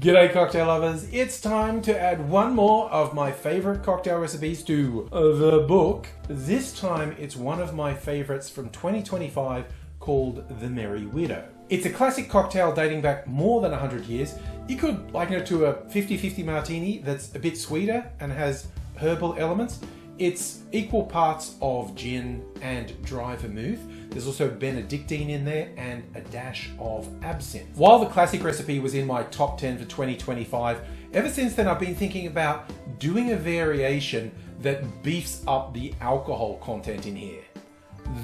G'day cocktail lovers, it's time to add one more of my favorite cocktail recipes to the book. This time it's one of my favorites from 2025 called The Merry Widow. It's a classic cocktail dating back more than 100 years. You could liken it to a 50-50 martini that's a bit sweeter and has herbal elements. It's equal parts of gin and dry vermouth. There's also Benedictine in there and a dash of absinthe. While the classic recipe was in my top 10 for 2025, ever since then I've been thinking about doing a variation that beefs up the alcohol content in here.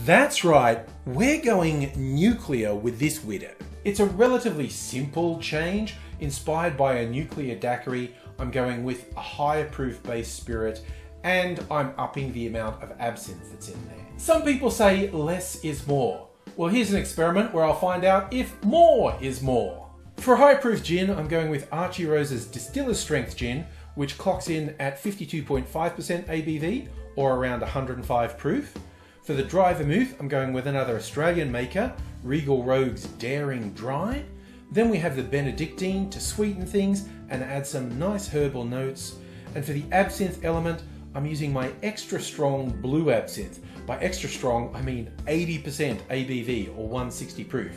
That's right, we're going nuclear with this widow. It's a relatively simple change. Inspired by a Nuclear Daiquiri, I'm going with a higher proof base spirit and I'm upping the amount of absinthe that's in there. Some people say less is more. Well, here's an experiment where I'll find out if more is more. For high proof gin, I'm going with Archie Rose's Distiller's Strength Gin, which clocks in at 52.5% ABV or around 105 proof. For the dry vermouth, I'm going with another Australian maker, Regal Rogue's Daring Dry. Then we have the Benedictine to sweeten things and add some nice herbal notes. And for the absinthe element, I'm using my extra strong blue absinthe. By extra strong, I mean 80% ABV or 160 proof.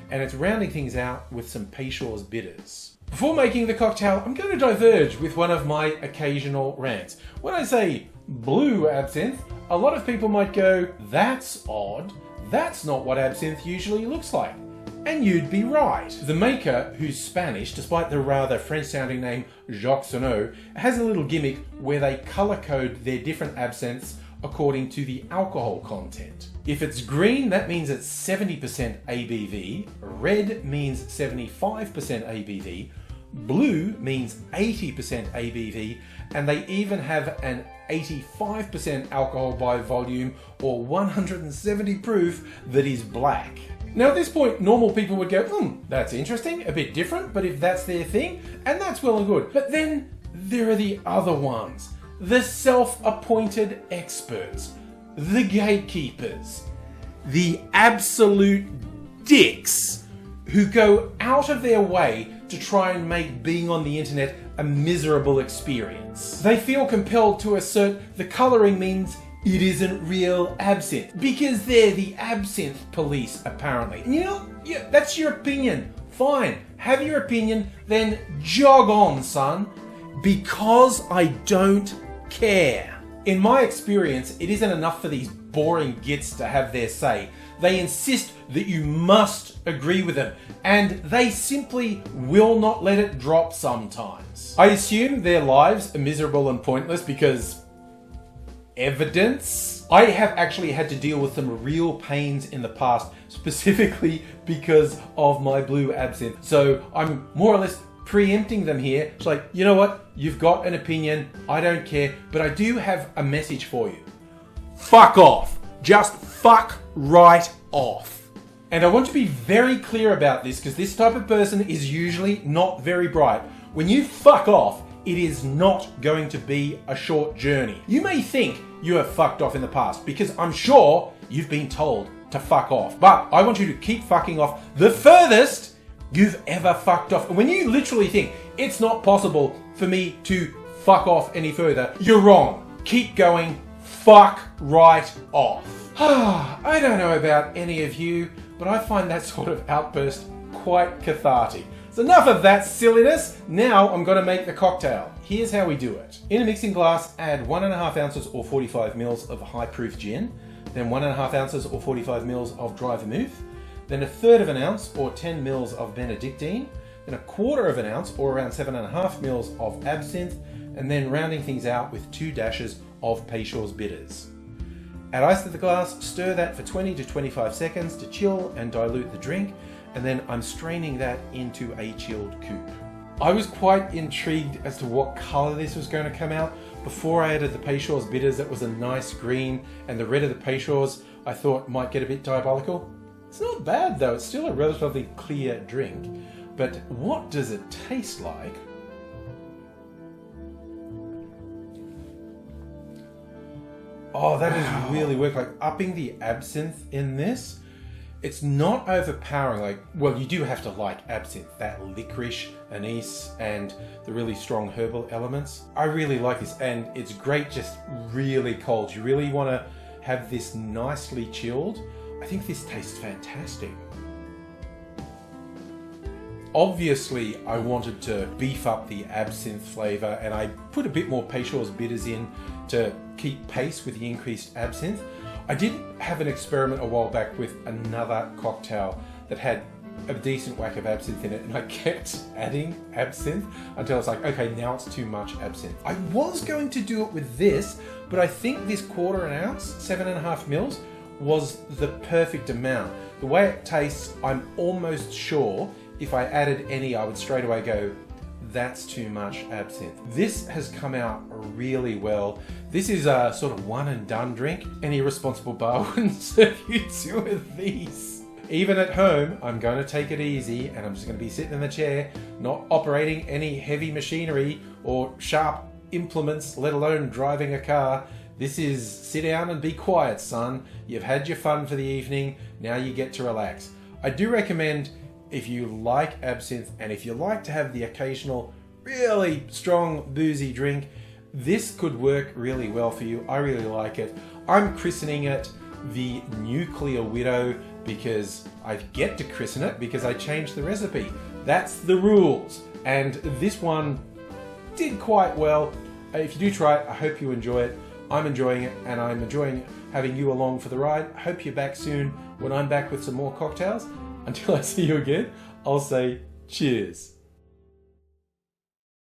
And it's rounding things out with some Peychaud's bitters. Before making the cocktail, I'm going to diverge with one of my occasional rants. When I say blue absinthe, a lot of people might go, that's odd. That's not what absinthe usually looks like. And you'd be right. The maker, who's Spanish, despite the rather French-sounding name Jacques Sonneau, has a little gimmick where they colour code their different absinthes according to the alcohol content. If it's green, that means it's 70% ABV, red means 75% ABV, blue means 80% ABV, and they even have an 85% alcohol by volume or 170 proof that is black. Now at this point, normal people would go, that's interesting, a bit different, but if that's their thing, and that's well and good. But then there are the other ones, the self-appointed experts, the gatekeepers, the absolute dicks who go out of their way to try and make being on the internet a miserable experience. They feel compelled to assert the colouring means it isn't real absinthe because they're the absinthe police, apparently. And you know, yeah, that's your opinion. Fine, have your opinion, then jog on, son. Because I don't care. In my experience, it isn't enough for these boring gits to have their say. They insist that you must agree with them, and they simply will not let it drop sometimes. I assume their lives are miserable and pointless because evidence. I have actually had to deal with some real pains in the past, specifically because of my blue absinthe. So I'm more or less preempting them here. It's like, you know what? You've got an opinion. I don't care, but I do have a message for you. Fuck off. Just fuck right off. And I want to be very clear about this because this type of person is usually not very bright. When you fuck off, it is not going to be a short journey. You may think you have fucked off in the past because I'm sure you've been told to fuck off. But I want you to keep fucking off the furthest you've ever fucked off. And when you literally think it's not possible for me to fuck off any further, you're wrong. Keep going. Fuck right off. I don't know about any of you, but I find that sort of outburst quite cathartic. So enough of that silliness. Now I'm going to make the cocktail. Here's how we do it. In a mixing glass, add 1.5 ounces or 45 mils of high proof gin, then 1.5 ounces or 45 mils of dry vermouth, then 1/3 of an ounce or 10 mils of Benedictine, then 1/4 of an ounce or around 7.5 mils of absinthe, and then rounding things out with 2 dashes of Peychaud's bitters. Add ice to the glass, stir that for 20 to 25 seconds to chill and dilute the drink, and then I'm straining that into a chilled coupe. I was quite intrigued as to what colour this was going to come out. Before I added the Peychaud's bitters, that was a nice green, and the red of the Peychaud's I thought might get a bit diabolical. It's not bad though, it's still a relatively clear drink. But what does it taste like? Oh, that is really work. Like upping the absinthe in this It's not overpowering, like, well, you do have to like absinthe, that licorice, anise, and the really strong herbal elements. I really like this, and it's great just really cold. You really want to have this nicely chilled. I think this tastes fantastic. Obviously, I wanted to beef up the absinthe flavour, and I put a bit more Peychaud's bitters in to keep pace with the increased absinthe. I did have an experiment a while back with another cocktail that had a decent whack of absinthe in it, and I kept adding absinthe until I was like, okay, now it's too much absinthe. I was going to do it with this, but I think this 1/4 ounce, 7.5 mils, was the perfect amount. The way it tastes, I'm almost sure if I added any, I would straight away go, that's too much absinthe. This has come out really well. This is a sort of one and done drink. Any responsible bar wouldn't serve you two of these. Even at home, I'm going to take it easy, and I'm just going to be sitting in the chair, not operating any heavy machinery or sharp implements, let alone driving a car. This is sit down and be quiet, son. You've had your fun for the evening. Now you get to relax. I do recommend, if you like absinthe and if you like to have the occasional really strong boozy drink, this could work really well for you. I really like it. I'm christening it the Nuclear Widow because I get to christen it because I changed the recipe. That's the rules. And this one did quite well. If you do try it, I hope you enjoy it. I'm enjoying it, and I'm enjoying having you along for the ride. I hope you're back soon when I'm back with some more cocktails. Until I see you again, I'll say cheers.